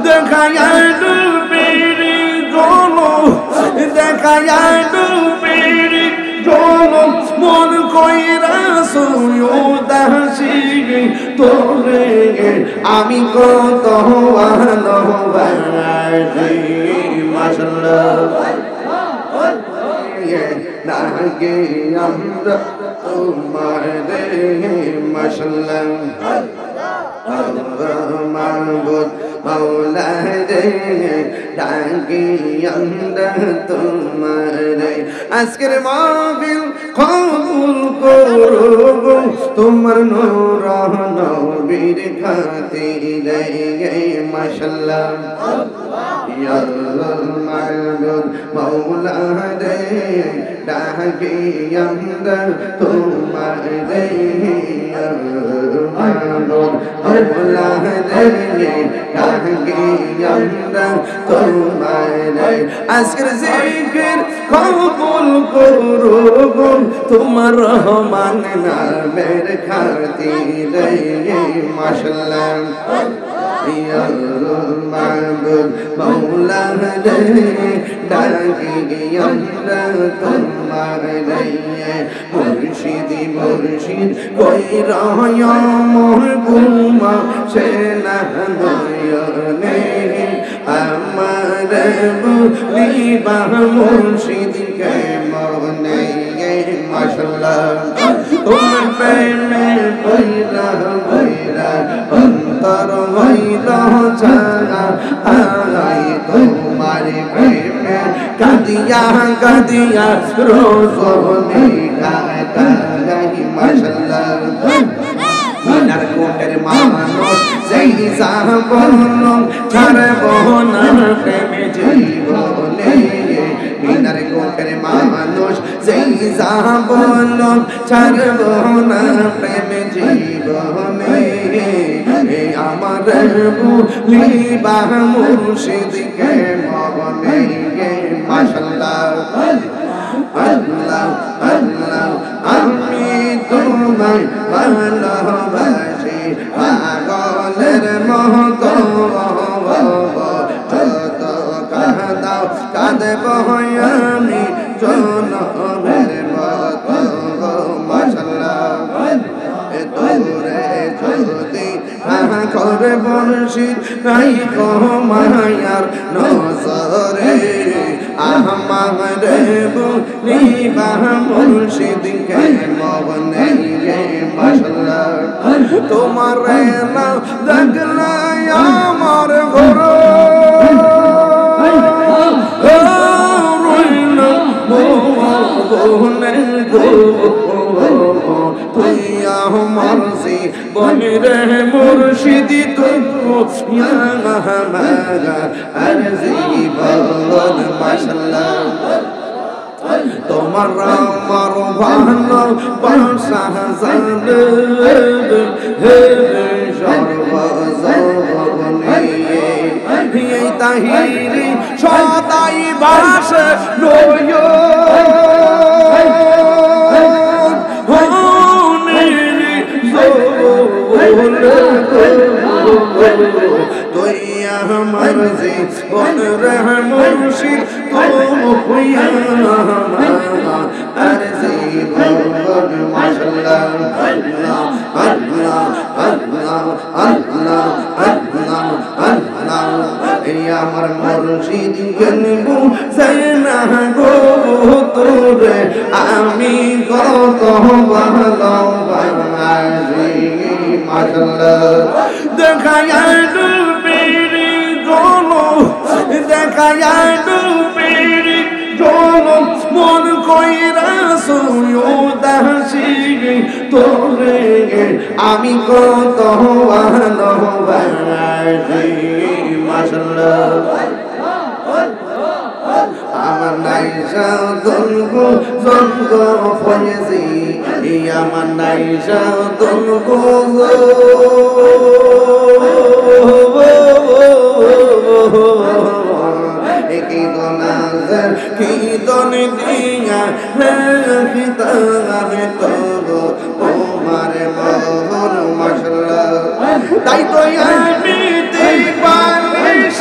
দেখায়া ডুবিরি জলো দেখায়া ডুবিরি জলো মন কইরা সুয়ুদাসি তোরে আমি কত ভালোবাসি মাশাআল্লাহ নাগে আমরা তোমার রে মাশাআল্লাহ মাহবুব মাওলা রে ডাকি আমরা তোমার রে আজকের মাহফিল কবুল করো তোমার নূর নবীর খাতিরে মাশাআল্লাহ ইয়া মাহবুব মাওলা রে ডাকি আমরা তোমার রে মাহবুব মাওলা রে ডাকি আমরা তোমার রে আজকের জিকির কবুল করো তোমার রহমান নামের খাতিরে মাশাআল্লাহ ইয়া মাহবুব মাওলা রে ডাকি আমরা তোমার রে মুর্শিদি মুর্শিদ কই রহয়া মোর গুমা সে না নয়নে আমার বুলিবা মুর্শিদ কে মনে মাশাআল্লাহ তোমার প্রেমে বইরা বইরা অন্তর হইল জানা আই তোমার প্রেমে কাদিয়া কাদিয়া রোজনে কাটাই মাশাআল্লাহ মিনার কোটের মানুষ যেই সাবল ছাড়ব না প্রেমে জীবনে মিনার কোটের মানুষ যেই সাবল ছাড়ব না প্রেমে জীবনে আমার বুলিবা মুর্শিদকে মনে মাশাআল্লাহ আল্লাহ আল্লাহ আমি তোমায় ভালোবাসি পাগলের মতো যত কাঁদাও কাঁদব আমি জনমের মতো মাশাআল্লাহ দূরে যদি করে বর্ষিত নাই মায়ার নজরে আমার বুলিবা মুর্শিদকে মনে মাশাআল্লাহ তোমার না দেখলে আমার ঘর তুই আমার বনিরে মুর্শিদি তুই আমার আরজি বল মাশাআল্লাহ তোমার আমার ভালো বাসা জানে হে সর্বজনে এই তাহিরি সদাই বাসে লয় তুই আমার জীবন রে মুর্শিদ তুই আমার আর জীবন মাশাআল্লাহ আল্লাহ আল্লাহ আল্লাহ আল্লাহ আল্লাহ আল্লাহ এই আমার মুর্শিদ গনবু জানা গো তোরে আমি কত ভালোবাসি মাশাআল্লাহ দেখায়া ডুবিরি জলো দেখায়া ডুবিরি জলো মন কইরা সুয়ুদাসি তোরে আমি কত ভালোবাসি মাশাআল্লাহ আমার নাইসা দলগো জঙ্গ ফয়েজি আমার নাইসা দলগো কি দনাজর কি দন দিয়া কি তারে তো তোমার মোহন মাশাআল্লাহ তাই তো আমি দিবানিশ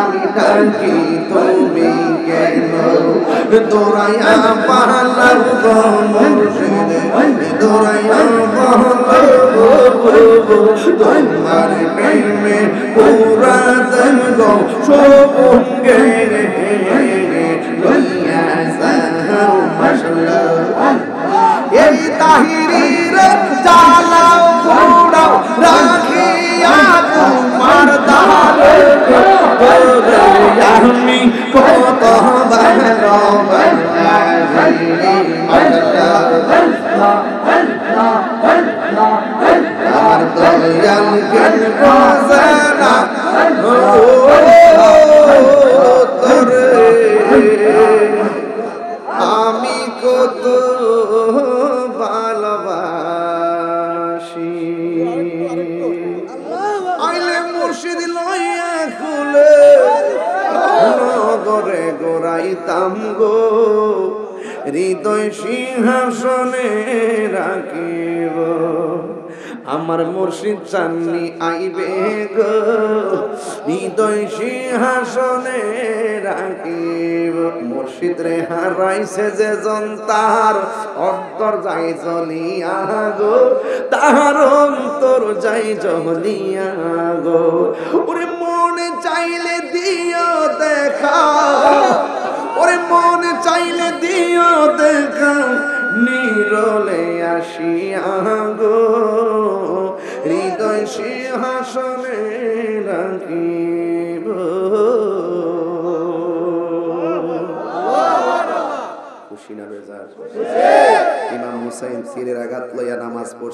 আমি ডাকি তুমি কেন দৌড়াইয়া পালাম গো মুর্শিদ দৌড়াইয়া তোমার প্রেমে পুরা দেন গো সবুঙ্গে লইয়া যাও মাশাআল্লাহ এই তাহিরির জ্বালাও পোড়াও রাখিয়া তোমার দালে আমি কত আমার দয়াল কেন বাজানা তোরে আমি কত ভালোবাসি আইলে মুর্শিদ লইয়া খুলে নগরে গোরাইতাম গো হৃদয় সিংহাসনে রাখিব আমার মুর্শিদ চাননি আইবে গো হৃদয় সিংহাসনে রাখিব মুর্শিদ রে হারাইছে যে জন তার অন্তর যাই জ্বলিয়া গো তাহার অন্তর যাই জ্বলিয়া গো ওরে মনে চাইলে দিও দেখা ওরে মনে চাইলে দিও দেখা নিরলে আসিয়া গো হৃদয় সিংহাসনে রাখিব খুশি না বেজার ইমাম হুসাইন সিরের আঘাত লইয়া নামাজ পড়ছে